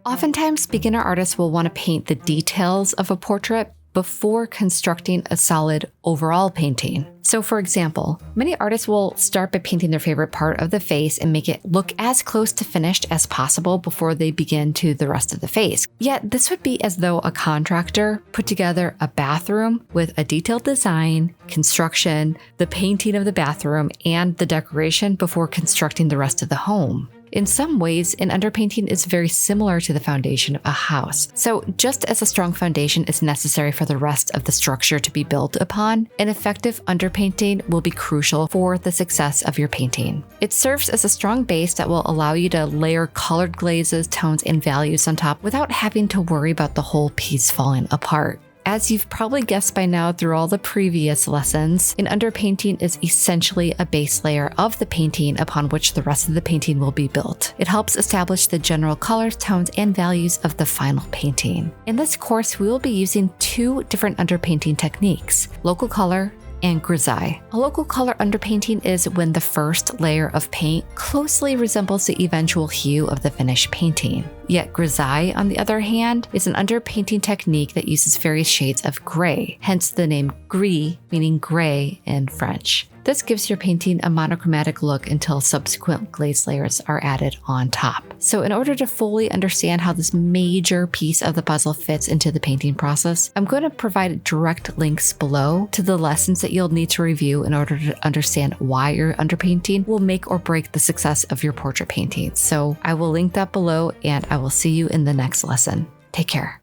Oftentimes, beginner artists will want to paint the details of a portrait before constructing a solid overall painting. So for example, many artists will start by painting their favorite part of the face and make it look as close to finished as possible before they begin to the rest of the face. Yet this would be as though a contractor put together a bathroom with a detailed design, construction, the painting of the bathroom, and the decoration before constructing the rest of the home. In some ways, an underpainting is very similar to the foundation of a house. So just as a strong foundation is necessary for the rest of the structure to be built upon, an effective underpainting will be crucial for the success of your painting. It serves as a strong base that will allow you to layer colored glazes, tones, and values on top without having to worry about the whole piece falling apart. As you've probably guessed by now through all the previous lessons, an underpainting is essentially a base layer of the painting upon which the rest of the painting will be built. It helps establish the general colors, tones, and values of the final painting. In this course, we will be using two different underpainting techniques: local color and grisaille. A local color underpainting is when the first layer of paint closely resembles the eventual hue of the finished painting. Yet grisaille, on the other hand, is an underpainting technique that uses various shades of gray, hence the name gris, meaning gray in French. This gives your painting a monochromatic look until subsequent glaze layers are added on top. So in order to fully understand how this major piece of the puzzle fits into the painting process, I'm going to provide direct links below to the lessons that you'll need to review in order to understand why your underpainting will make or break the success of your portrait painting. So I will link that below, and I will see you in the next lesson. Take care.